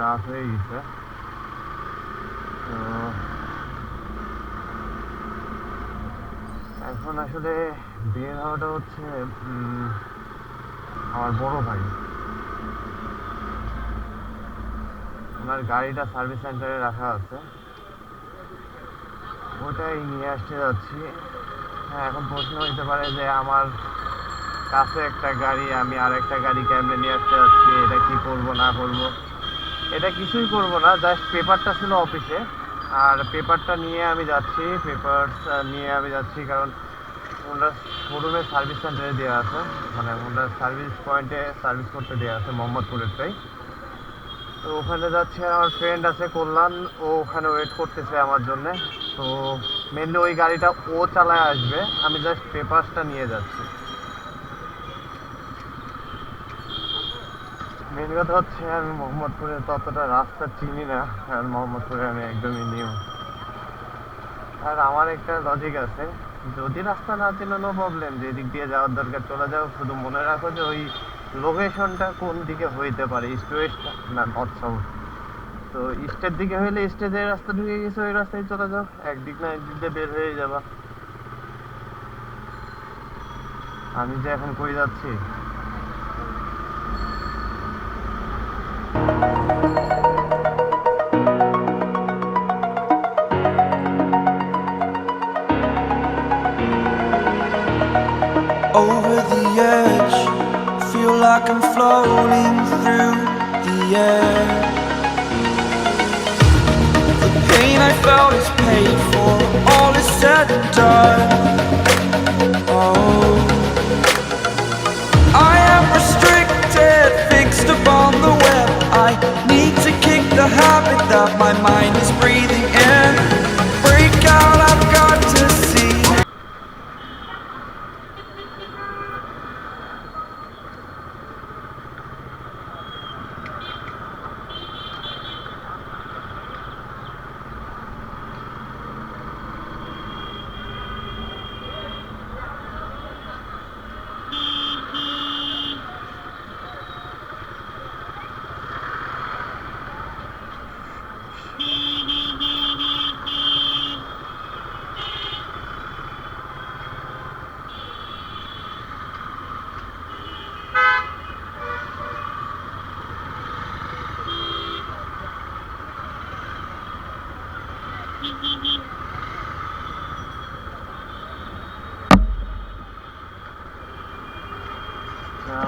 রাত হয়ে গেছে। তো এখন আসলে বের হওয়াটা হচ্ছে আমার বড় ভাই, ওনার গাড়িটা সার্ভিস সেন্টারে রাখা আছে, ওটাই নিয়ে আসতে যাচ্ছি। হ্যাঁ, এখন প্রশ্ন হইতে পারে যে আমার কাছে একটা গাড়ি, আমি আর একটা গাড়ি কেমনে নিয়ে আসতে যাচ্ছি, এটা কি করব না করব। এটা কিছুই করব না, জাস্ট পেপারটা ছিল অফিসে, আর পেপারটা নিয়ে আমি যাচ্ছি। কারণ হোন্ডা শোরুমে সার্ভিস সেন্টারে দেওয়া আছে, মানে হোন্ডার সার্ভিস পয়েন্টে সার্ভিস করতে দেওয়া আছে মোহাম্মদপুরেরটাই। তো ওখানে যাচ্ছে, আমার ফ্রেন্ড আছে কল্যাণ, ও ওখানে ওয়েট করতেছে আমার জন্যে। তো মেনলি ওই গাড়িটা ও চালায় আসবে, আমি জাস্ট পেপারসটা নিয়ে যাচ্ছি। মেন কথা হচ্ছে আমি মোহাম্মদপুরে ততটা রাস্তা চিনি না, কারণ মোহাম্মদপুরে আমি একদমই নিউ। আর আমার একটা লজিক আছে, যদি রাস্তা না চেনো নো প্রবলেম, যে দিক দিয়ে যাওয়ার দরকার চলে যাও, শুধু মনে রাখো যে ওই লোকেশনটা কোন দিকে হইতে পারে, ইস্ট ওয়েস্ট না নর্থ সাউথ। তো ইস্টের দিকে হইলে ইস্টে যে রাস্তা ঢুকে গেছে ওই রাস্তায় চলে যাও, একদিক না একদিক দিয়ে বের হয়ে যাবা। আমি যে এখন কই যাচ্ছি, over the edge, feel like I'm floating through the air. The pain I felt is paid for, all is said and done. Oh, I am restricted, fixed upon the web. I need to kick the habit that my mind is breathing in. Break out, I've got to see.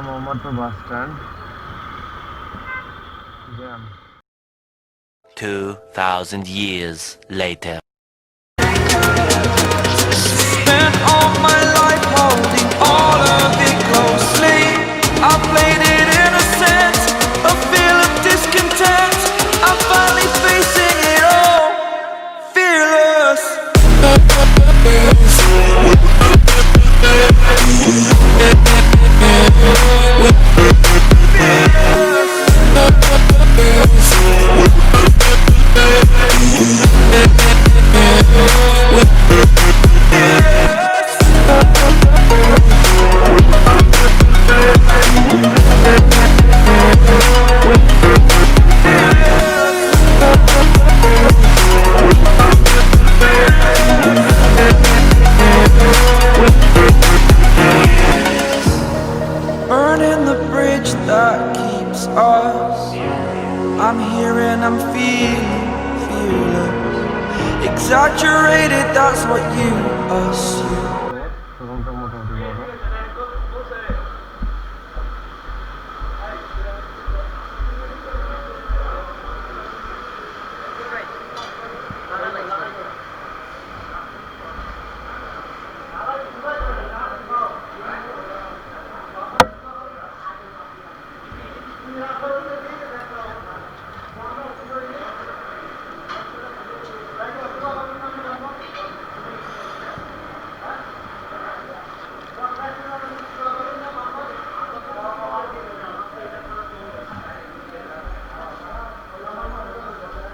Mohammadpur bus stand, jam. 2000 years later. Spent all my life holding all of it closely. I played it innocent, a feel of discontent. I'm finally facing it all, fearless. Burning the bridge that keeps us. I'm here and I'm feeling fearless. Exaggerated, that's what you assume. শোরুমটা মোটামুটি বড়।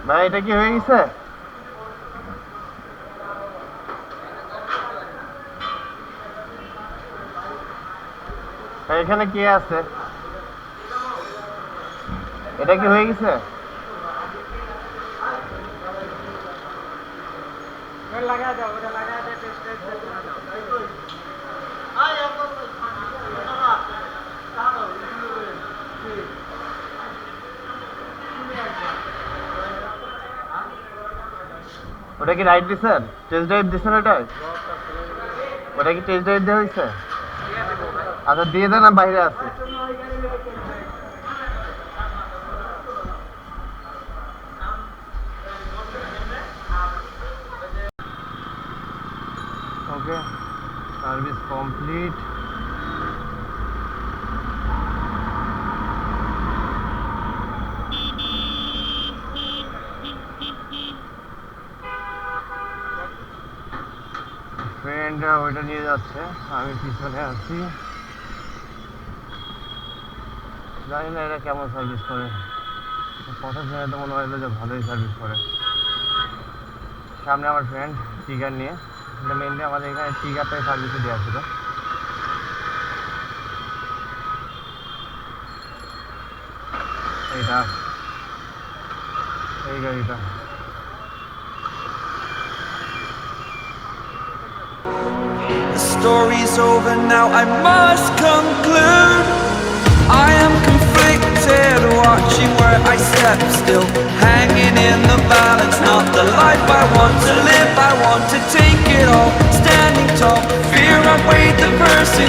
ভাই এটা কি হয়ে গেছে? এখানে কে আছে? এটা কি হয়ে গেছে? ওটা কি রাইড দিছেন? টেস্ট ড্রাইভ দিছেন ওটা? ওটা কি টেস্ট ড্রাইভ দেওয়া হয়েছে? আচ্ছা দিয়ে দেন, না বাইরে আছে। ওকে, সার্ভিস কমপ্লিট। ফ্রেন্ডরা ওইটা নিয়ে যাচ্ছে, আমি পিছনে আছি। জানি না এটা কেমন সার্ভিস করে, কথা শুনে তো মনে হয় যে ভালোই সার্ভিস করে। সামনে আমার ফ্রেন্ড টিগার নিয়ে, এটা মেনলি আমাদের এখানে টিগারটাই সার্ভিসে দেওয়া ছিল। এইটা এই গাড়িটা The story's over now, I must conclude. I am conflicted, watching where I step still, hanging in the balance, not the life I want to live. I want to take it all, standing tall, fear I weighed the person